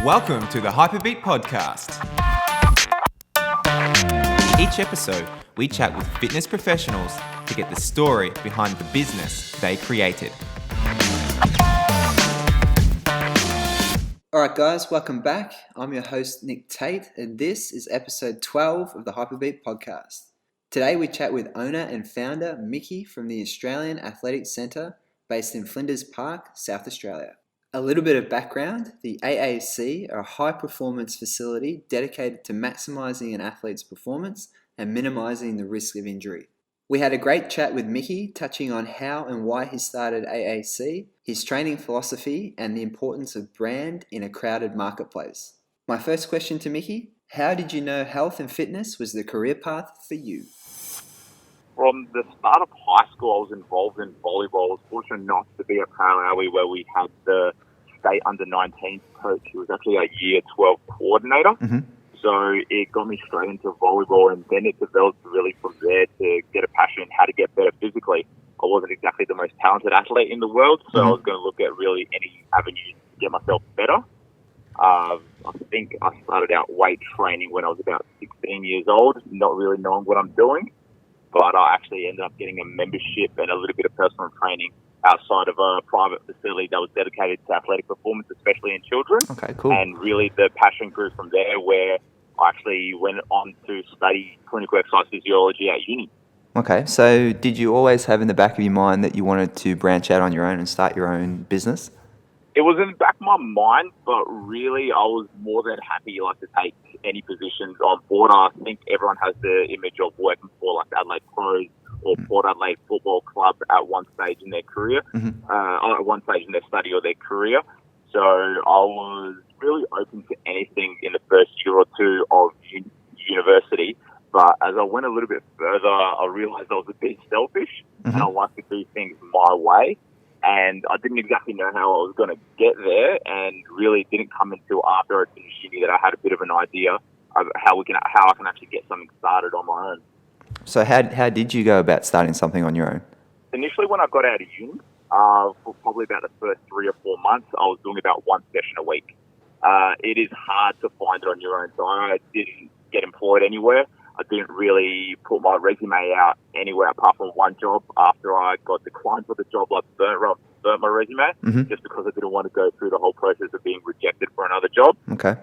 Welcome to the Hyperbeat podcast. Each episode, we chat with fitness professionals to get the story behind the business they created. Alright guys, welcome back. I'm your host Nick Tate and this is episode 12 of the Hyperbeat podcast. Today we chat with owner and founder Miki from the Australian Athletics Centre based in Flinders Park, South Australia. A little bit of background, the AAC are a high performance facility dedicated to maximising an athlete's performance and minimising the risk of injury. We had a great chat with Miki touching on how and why he started AAC, his training philosophy and the importance of brand in a crowded marketplace. My first question to Miki, how did you know health and fitness was the career path for you? From the start of high school, I was involved in volleyball. I was fortunate enough to be at Parallawi where we had the state under-19 coach. He was actually a year 12 coordinator. Mm-hmm. So it got me straight into volleyball, and then it developed really from there to get a passion in how to get better physically. I wasn't exactly the most talented athlete in the world, so I was going to look at really any avenue to get myself better. I think I started out weight training when I was about 16 years old, not really knowing what I'm doing, but I actually ended up getting a membership and a little bit of personal training outside of a private facility that was dedicated to athletic performance, especially in children. Okay, cool. And really the passion grew from there, where I actually went on to study clinical exercise physiology at uni. Okay, so did you always have in the back of your mind that you wanted to branch out on your own and start your own business? It was in the back of my mind, but really I was more than happy to take any positions on board. I think everyone has the image of working for like the Adelaide Pros or Port Adelaide Football Club at one stage in their career, at one stage in their study or their career. So I was really open to anything in the first year or two of university. But as I went a little bit further, I realised I was a bit selfish and I liked to do things my way. And I didn't exactly know how I was going to get there, and really didn't come until after I finished uni that I had a bit of an idea of how I can actually get something started on my own. So how did you go about starting something on your own? Initially, when I got out of uni, for probably about the first 3 or 4 months, I was doing about one session a week. It is hard to find it on your own, so I didn't get employed anywhere. I didn't really put my resume out anywhere apart from one job. After I got declined for the job, I burnt my resume just because I didn't want to go through the whole process of being rejected for another job. Okay.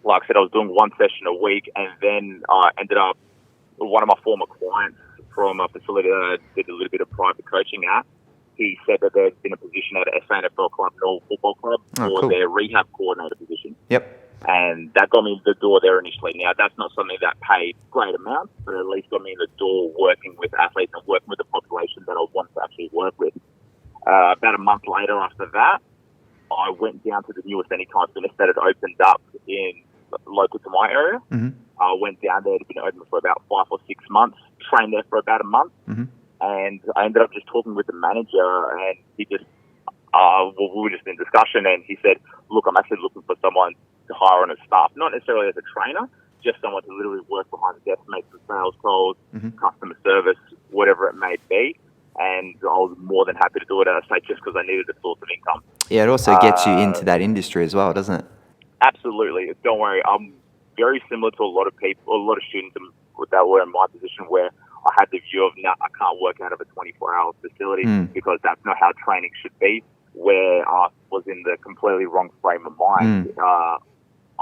Like I said, I was doing one session a week, and then I ended up, one of my former clients from a facility that I did a little bit of private coaching at, he said that there's been a position at a SANFL club, Norwood Football Club, for their rehab coordinator position. Yep. And that got me in the door there initially. Now, that's not something that paid great amounts, but at least got me in the door working with athletes and working with the population that I wanted to actually work with. About a month later after that, I went down to the newest Anytime Fitness that had opened up in local to my area. I went down there. It had been open for about 5 or 6 months, trained there for about a month, and I ended up just talking with the manager, and he just, we were just in discussion, and he said, look, I'm actually looking for someone to hire on as staff, not necessarily as a trainer, just someone to literally work behind the desk, make some sales calls, customer service, whatever it may be. And I was more than happy to do it, as I say, just because I needed a source of income. Yeah, it also gets you into that industry as well, doesn't it? Absolutely. Don't worry. I'm very similar to a lot of people, a lot of students that were in my position, where I had the view of, no, I can't work out of a 24-hour facility because that's not how training should be, where I was in the completely wrong frame of mind.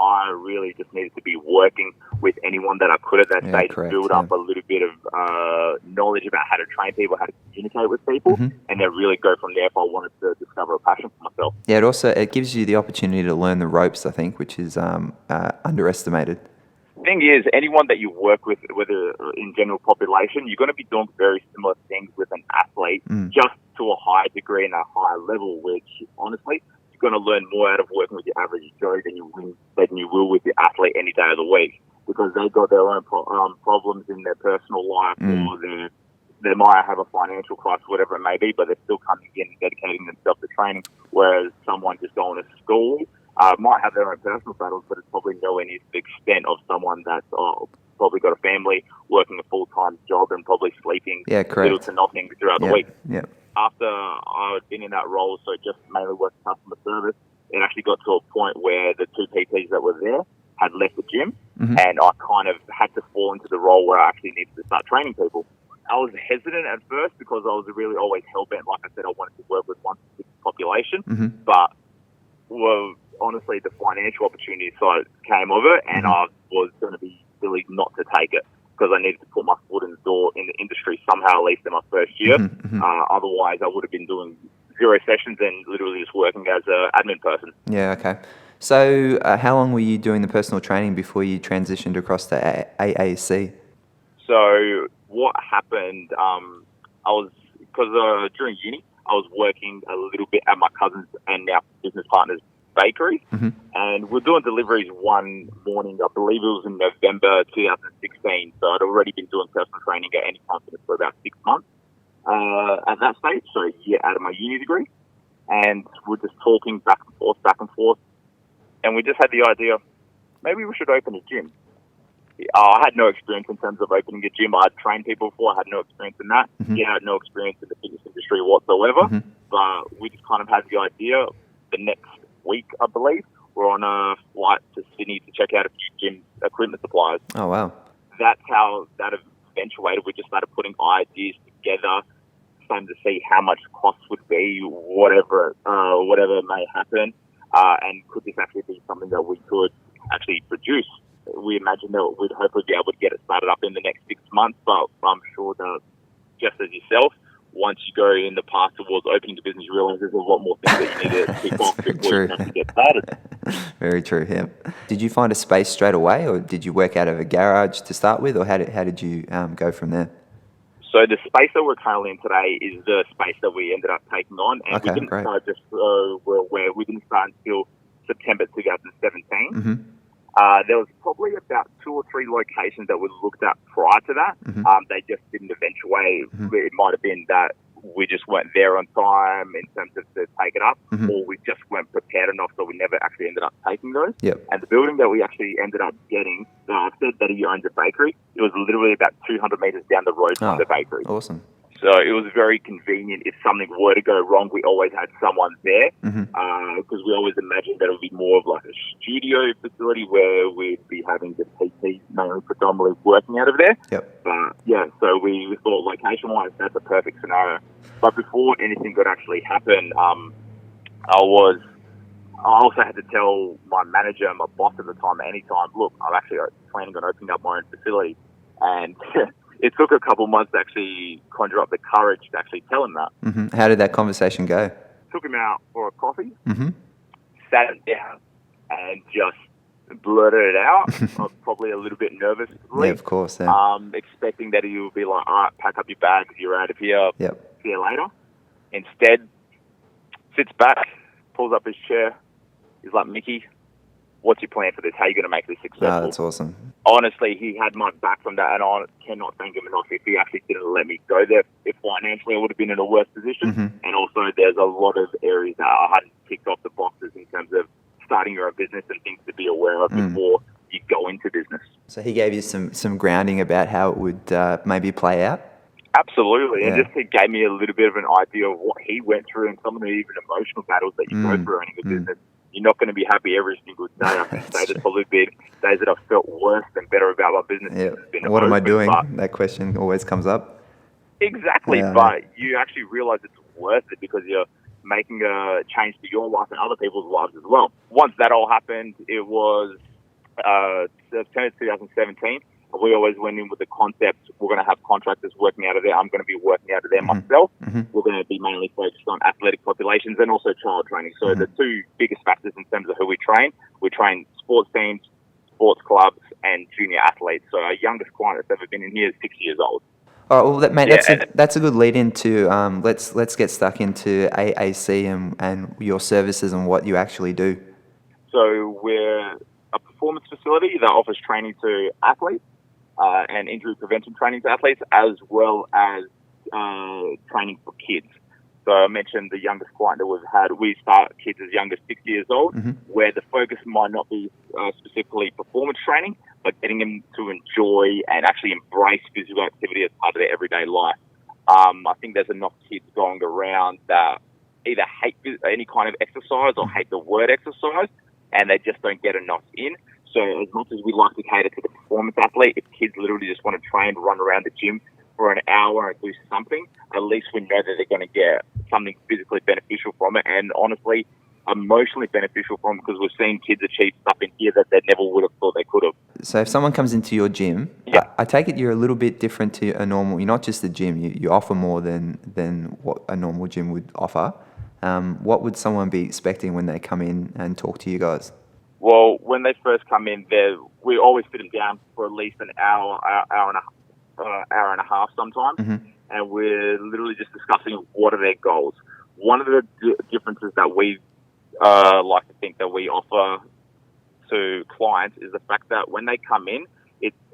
I really just needed to be working with anyone that I could at that stage, build up a little bit of knowledge about how to train people, how to communicate with people, and then really go from there if I wanted to discover a passion for myself. Yeah, it gives you the opportunity to learn the ropes, I think, which is underestimated. The thing is, anyone that you work with, whether in general population, you're going to be doing very similar things with an athlete, just to a high degree and a higher level, which honestly, going to learn more out of working with your average Joe than you will with your athlete any day of the week, because they've got their own problems in their personal life, or they might have a financial crisis, whatever it may be, but they're still coming in and dedicating themselves to training, whereas someone just going to school might have their own personal battles, but it's probably nowhere near the extent of someone that's probably got a family, working a full-time job, and probably sleeping little to nothing throughout the week. Yeah. After I'd been in that role, so just mainly working customer service, it actually got to a point where the two PTs that were there had left the gym, and I kind of had to fall into the role where I actually needed to start training people. I was hesitant at first because I was really always hell-bent. Like I said, I wanted to work with one specific population, but well, honestly, the financial opportunity side came of it, and I was going to be silly not to take it because I needed to put my foot in the door in the industry somehow, at least in my first year. Otherwise, I would have been doing 0 sessions and literally just working as an admin person. Yeah, okay. So how long were you doing the personal training before you transitioned across to AAC? So what happened, because during uni, I was working a little bit at my cousin's and now business partner's bakery, and we're doing deliveries one morning. I believe it was in November 2016. So I'd already been doing personal training at Any Confidence for about 6 months at that stage, so a year out of my uni degree. And we're just talking back and forth. And we just had the idea, maybe we should open a gym. I had no experience in terms of opening a gym. I'd trained people before. I had no experience in that. He had no experience in the fitness industry whatsoever. But we just kind of had the idea. The next week, I believe, we're on a flight to Sydney to check out a few gym equipment suppliers. Oh, wow. That's how that eventuated. We just started putting ideas together, starting to see how much costs would be, whatever may happen, and could this actually be something that we could actually produce. We imagined that we'd hopefully be able to get it started up in the next 6 months, but I'm sure that just as yourself, once you go in the path towards opening the business, you realise there's a lot more things that you need to tick off before you can actually get started. Very true, yeah. Did you find a space straight away, or did you work out of a garage to start with, or how did you go from there? So the space that we're currently in today is the space that we ended up taking on, and we didn't start we didn't start until September 2017. There was probably about 2 or 3 locations that we looked at prior to that. They just didn't eventuate. It might have been that we just weren't there on time in terms of to take it up, or we just weren't prepared enough, so we never actually ended up taking those. And the building that we actually ended up getting, I said that he owns a bakery. It was literally about 200 metres down the road from the bakery. Awesome. So it was very convenient. If something were to go wrong, we always had someone there, because we always imagined that it would be more of like a studio facility where we'd be having the PTs mainly predominantly working out of there. But yeah, so we thought location-wise, that's a perfect scenario. But before anything could actually happen, I also had to tell my manager and my boss at the time, Anytime, look, I'm actually planning on opening up my own facility. And it took a couple months to actually conjure up the courage to actually tell him that. How did that conversation go? Took him out for a coffee, sat him down, and just blurted it out. I was probably a little bit nervous. Yeah, of course. Yeah. Expecting that he would be like, all right, pack up your bags, you're out of here, see you later. Instead, sits back, pulls up his chair. He's like, Mickey, what's your plan for this? How are you going to make this successful? Oh, that's awesome. Honestly, he had my back from that, and I cannot thank him enough. If he actually didn't let me go there, if financially I would have been in a worse position. And also, there's a lot of areas that I hadn't ticked off the boxes in terms of starting your own business and things to be aware of before you go into business. So he gave you some grounding about how it would maybe play out? Absolutely, and just he gave me a little bit of an idea of what he went through and some of the even emotional battles that you go through running a business. You're not going to be happy every single day. I can say there's probably been days that I've felt worse than better about my business. What am I doing? That question always comes up. Exactly, but you actually realise it's worth it because you're making a change to your life and other people's lives as well. Once that all happened, it was September 2017. We always went in with the concept, we're going to have contractors working out of there. I'm going to be working out of there myself. We're going to be mainly focused on athletic populations and also child training. So the two biggest factors in terms of who we train sports teams, sports clubs, and junior athletes. So our youngest client that's ever been in here is 6 years old. Oh, well, that's a good lead into let's get stuck into AAC and your services and what you actually do. So we're a performance facility that offers training to athletes and injury prevention training to athletes, as well as training for kids. So I mentioned the youngest client that we've had. We start kids as young as 6 years old, where the focus might not be specifically performance training, but getting them to enjoy and actually embrace physical activity as part of their everyday life. I think there's enough kids going around that either hate any kind of exercise or hate the word exercise, and they just don't get enough in. So as much as we like to cater to the performance athlete, if kids literally just want to train, run around the gym for an hour and do something, at least we know that they're going to get something physically beneficial from it, and honestly, emotionally beneficial from it, because we've seen kids achieve stuff in here that they never would have thought they could have. So if someone comes into your gym, I take it you're a little bit different to a normal. You're not just a gym. You offer more than what a normal gym would offer. What would someone be expecting when they come in and talk to you guys? Well, when they first come in, we always fit them down for at least an hour and a half sometimes, and we're literally just discussing what are their goals. One of the differences that we like to think that we offer to clients is the fact that when they come in,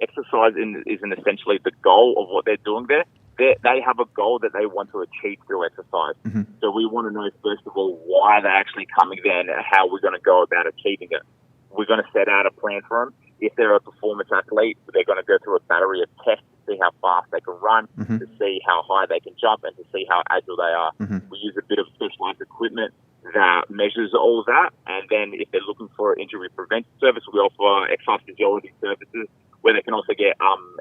exercise isn't essentially the goal of what they're doing there. They have a goal that they want to achieve through exercise. So we want to know, first of all, why they're actually coming there and how we're going to go about achieving it. We're going to set out a plan for them. If they're a performance athlete, they're going to go through a battery of tests to see how fast they can run, to see how high they can jump, and to see how agile they are. We use a bit of specialized equipment that measures all of that. And then if they're looking for an injury prevention service, we offer exercise physiology services where they can also get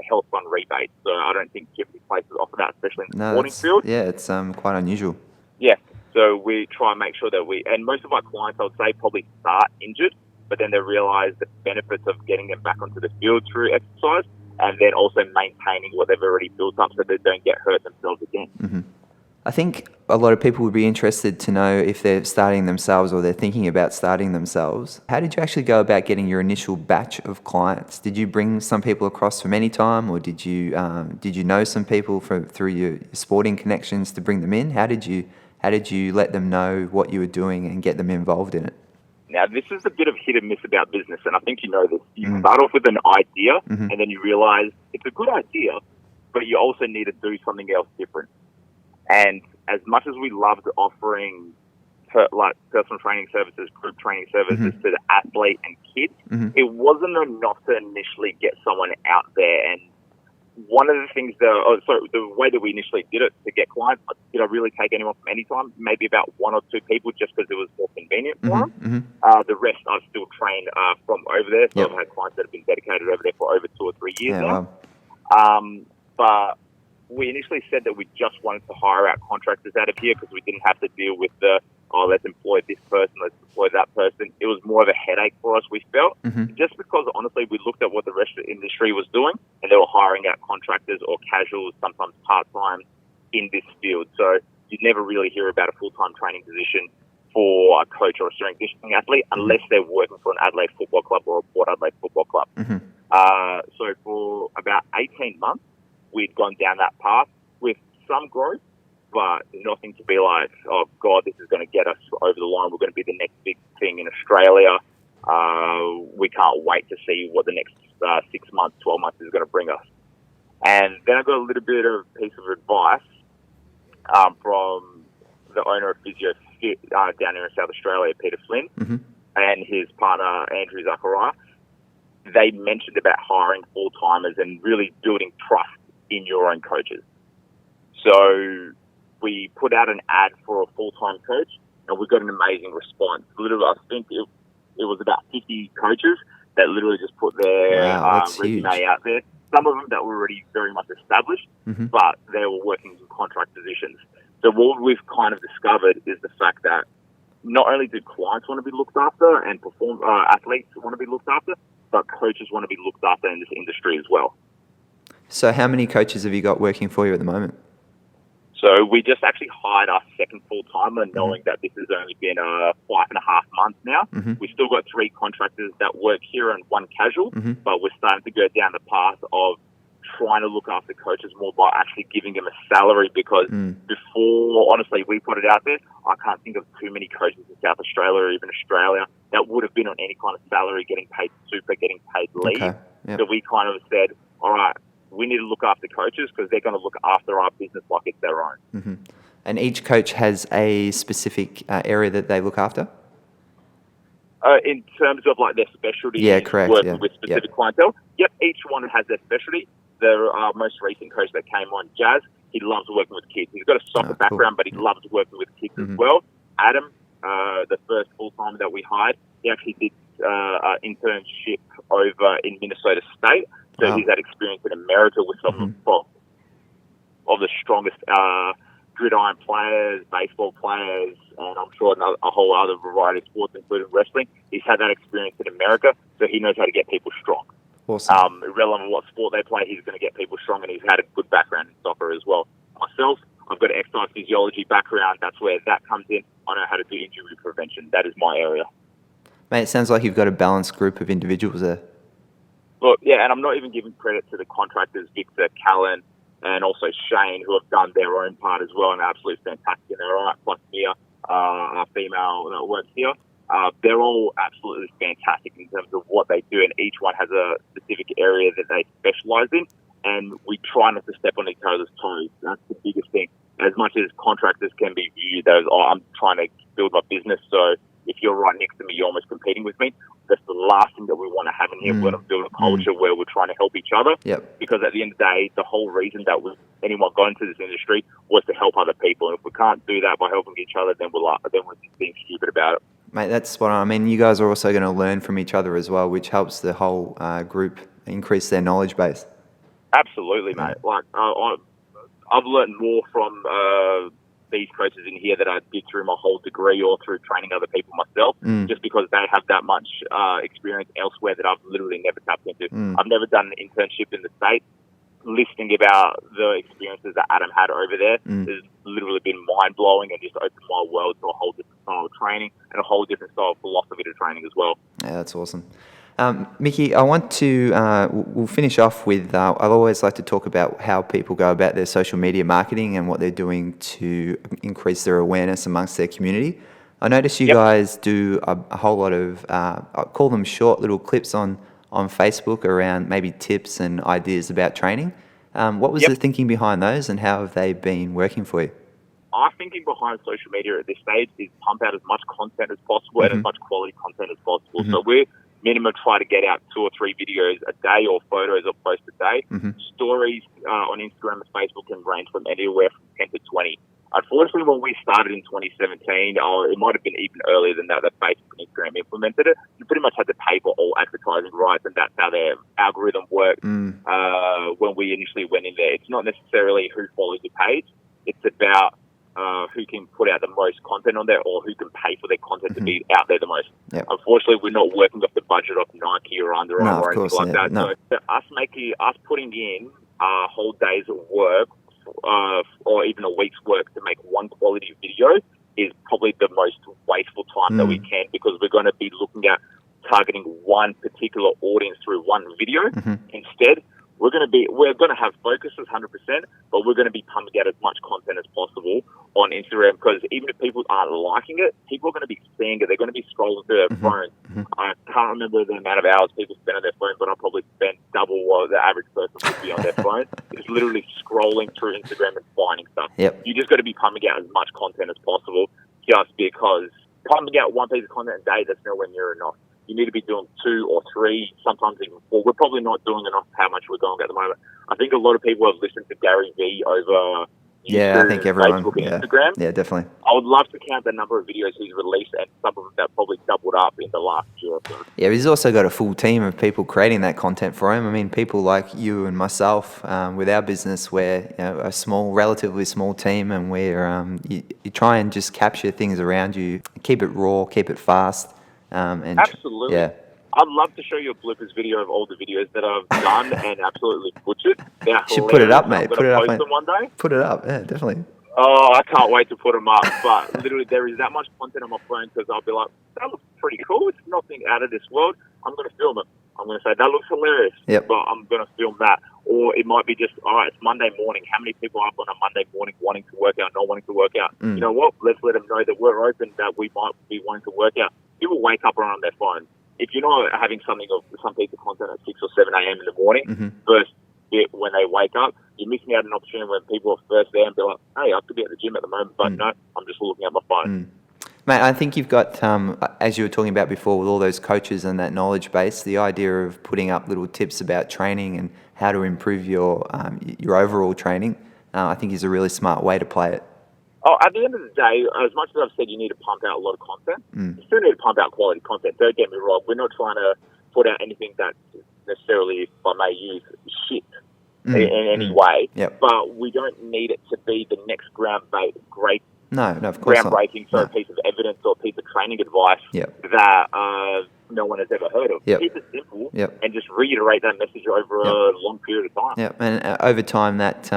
health fund rebates. So I don't think too many places offer that, especially in the sporting field. Yeah, it's quite unusual. Yeah, so we try and make sure that and most of our clients, I would say, probably start injured, but then they realise the benefits of getting them back onto the field through exercise, and then also maintaining what they've already built up so they don't get hurt themselves again. I think a lot of people would be interested to know if they're starting themselves or they're thinking about starting themselves. How did you actually go about getting your initial batch of clients? Did you bring some people across from any time, or did you know some people through your sporting connections to bring them in? How did you let them know what you were doing and get them involved in it? Now, this is a bit of hit and miss about business, and I think you know this. You start off with an idea, and then you realise it's a good idea, but you also need to do something else different. And as much as we loved offering personal training services, group training services to the athlete and kids, it wasn't enough to initially get someone out there. And one of the things the way that we initially did it to get clients, did I really take anyone from any time? Maybe about one or two people, just because it was more convenient for them. The rest I've still trained from over there. So I've had clients that have been dedicated over there for over 2 or 3 years now. Wow. But we initially said that we just wanted to hire out contractors out of here because we didn't have to deal with let's employ this person, let's employ that person. It was more of a headache for us, we felt, just because honestly we looked at what the rest of the industry was doing, and they were hiring out contractors or casuals, sometimes part-time, in this field. So you'd never really hear about a full-time training position for a coach or a strength conditioning athlete unless they're working for an Adelaide Football Club or a Port Adelaide Football Club. So for about 18 months, we'd gone down that path with some growth, but nothing to be like, oh God, this is going to get us over the line. We're going to be the next big thing in Australia. We can't wait to see what the next 6 months, 12 months is going to bring us. And then I got a little bit of a piece of advice from the owner of Physio down here in South Australia, Peter Flynn, and his partner, Andrew Zachariah. They mentioned about hiring full-timers and really building trust in your own coaches. So we put out an ad for a full-time coach, and we got an amazing response. Literally, I think it was about 50 coaches that literally just put their resume out there. Some of them that were already very much established, but they were working in contract positions. So what we've kind of discovered is the fact that not only do clients want to be looked after and athletes want to be looked after, but coaches want to be looked after in this industry as well. So how many coaches have you got working for you at the moment? So we just actually hired our second full-timer, knowing that this has only been 5.5 months now. We've still got 3 contractors that work here and 1 casual, but we're starting to go down the path of trying to look after coaches more by actually giving them a salary, because before, honestly, we put it out there, I can't think of too many coaches in South Australia or even Australia that would have been on any kind of salary, getting paid super, getting paid leave. So we kind of said, all right, we need to look after coaches because they're going to look after our business like it's their own. And each coach has a specific area that they look after? In terms of like their specialty, working with specific clientele, each one has their specialty. The most recent coach that came on, Jazz, he loves working with kids. He's got a soccer background, but he loves working with kids as well. Adam, the first full-timer that we hired, he actually did an internship over in Minnesota State. So he's had experience in America with some of the strongest gridiron players, baseball players, and I'm sure a whole other variety of sports, including wrestling. He's had that experience in America, so he knows how to get people strong. Awesome. Irrelevant what sport they play, he's going to get people strong, and he's had a good background in soccer as well. Myself, I've got an exercise physiology background. That's where that comes in. I know how to do injury prevention. That is my area. Mate, it sounds like you've got a balanced group of individuals there. Look, yeah, and I'm not even giving credit to the contractors, Victor, Callan, and also Shane, who have done their own part as well and are absolutely fantastic in their own. Plus Mia, our female that works here. They're all absolutely fantastic in terms of what they do, and each one has a specific area that they specialise in, and we try not to step on each other's toes. That's the biggest thing. As much as contractors can be viewed as, I'm trying to build my business, so if you're right next to me, you're almost competing with me. That's the last thing that we want to have in here. We want to build a culture where we're trying to help each other. Yep. Because at the end of the day, the whole reason that anyone got into this industry was to help other people. And if we can't do that by helping each other, then we're just being stupid about it. Mate, that's spot on. I mean, you guys are also going to learn from each other as well, which helps the whole group increase their knowledge base. Absolutely, mate. Like I've learned more from these coaches in here that I did through my whole degree or through training other people myself, just because they have that much experience elsewhere that I've literally never tapped into. I've never done an internship in the States. Listening about the experiences that Adam had over there has literally been mind-blowing and just opened my world to a whole different style of training and a whole different style of philosophy to training as well. Yeah, that's awesome. Miki, I want to, we'll finish off with, I always like to talk about how people go about their social media marketing and what they're doing to increase their awareness amongst their community. I notice you guys do a whole lot of, I call them short little clips on Facebook around maybe tips and ideas about training. What was the thinking behind those and how have they been working for you? Our thinking behind social media at this stage is pump out as much content as possible and as much quality content as possible. So we're minimum try to get out 2 or 3 videos a day or photos or posts a day. Stories on Instagram and Facebook can range from anywhere from 10 to 20. Unfortunately, when we started in 2017, it might have been even earlier than that Facebook and Instagram implemented it. You pretty much had to pay for all advertising rights, and that's how their algorithm worked when we initially went in there. It's not necessarily who follows your page. It's about who can put out the most content on there or who can pay for their content to be out there the most. Unfortunately, we're not working off the budget of Nike or Under Armour or anything like that. No. So us putting in whole days of work or even a week's work to make one quality video is probably the most wasteful time that we can, because we're going to be looking at targeting one particular audience through one video. Instead, we're going to have focuses 100%, but we're going to be pumping out as much content as possible on Instagram, because even if people aren't liking it, people are going to be seeing it. They're going to be scrolling through their phones. I can't remember the amount of hours people spend on their phone, but I'll probably spend double what the average person would be on their phone. It's literally scrolling through Instagram and finding stuff. You just got to be pumping out as much content as possible, just because pumping out one piece of content a day, that's nowhere near enough. You need to be doing 2 or 3, sometimes even 4. We're probably not doing enough how much we're going at the moment. I think a lot of people have listened to Gary Vee over YouTube, I think everyone, Facebook and Instagram. Yeah, definitely. I would love to count the number of videos he's released, and some of them that probably doubled up in the last year or so. Yeah, he's also got a full team of people creating that content for him. I mean, people like you and myself with our business, we're a relatively small team, and we're you try and just capture things around you, keep it raw, keep it fast. Absolutely. I'd love to show you a bloopers video of all the videos that I've done and absolutely butchered. They're you should put it up, mate. Put it up, post them one day. Put it up, yeah, definitely. Oh, I can't wait to put them up. But literally, there is that much content on my phone, because I'll be like, that looks pretty cool. It's nothing out of this world. I'm going to film it. I'm going to say, that looks hilarious. But I'm going to film that. Or it might be just, all right, it's Monday morning. How many people are up on a Monday morning wanting to work out, not wanting to work out? You know what? Let's let them know that we're open, that we might be wanting to work out. People wake up around their phone. If you're not having some piece of content at 6 or 7 a.m. in the morning, first bit when they wake up, you're missing out an opportunity when people are first there and be like, hey, I could be at the gym at the moment, but no, I'm just looking at my phone. Mate, I think you've got, as you were talking about before, with all those coaches and that knowledge base, the idea of putting up little tips about training and how to improve your overall training, I think is a really smart way to play it. Oh, at the end of the day, as much as I've said you need to pump out a lot of content, you still need to pump out quality content. Don't get me wrong. We're not trying to put out anything that's necessarily, if I may use, shit in any way. Yep. But we don't need it to be the next No, of course not. groundbreaking sort of piece of evidence or piece of training advice that no one has ever heard of. Keep it simple and just reiterate that message over a long period of time. Yeah, and over time that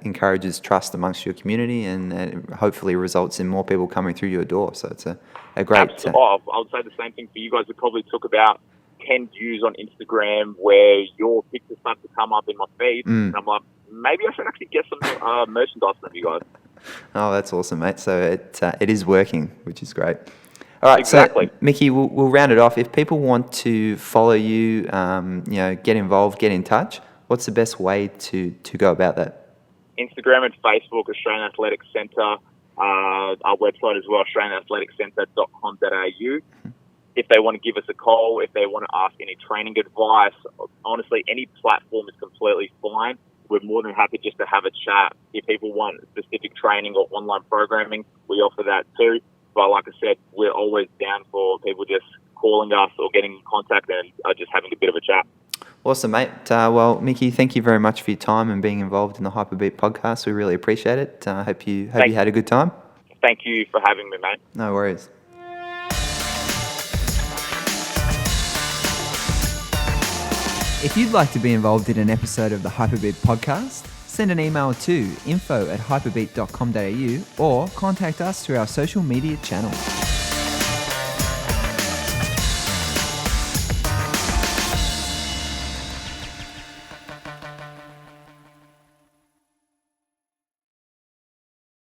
encourages trust amongst your community and hopefully results in more people coming through your door. So it's a great... I would say the same thing for you guys. It probably took about 10 views on Instagram where your pictures start to come up in my feed. And I'm like, maybe I should actually get some merchandise from you guys. Oh, that's awesome, mate. So it is working, which is great. All right, exactly. So Miki, we'll round it off. If people want to follow you, get involved, get in touch, what's the best way to go about that? Instagram and Facebook, Australian Athletics Centre. Our website as well, australianathleticcentre.com.au. If they want to give us a call, if they want to ask any training advice, honestly, any platform is completely fine. We're more than happy just to have a chat. If people want specific training or online programming, we offer that too. But like I said, we're always down for people just calling us or getting in contact and just having a bit of a chat. Awesome, mate. Well, Miki, thank you very much for your time and being involved in the Hyperbeat podcast. We really appreciate it. Hope you had a good time. Thank you for having me, mate. No worries. If you'd like to be involved in an episode of the Hyperbeat podcast, send an email to info@hyperbeat.com.au or contact us through our social media channels.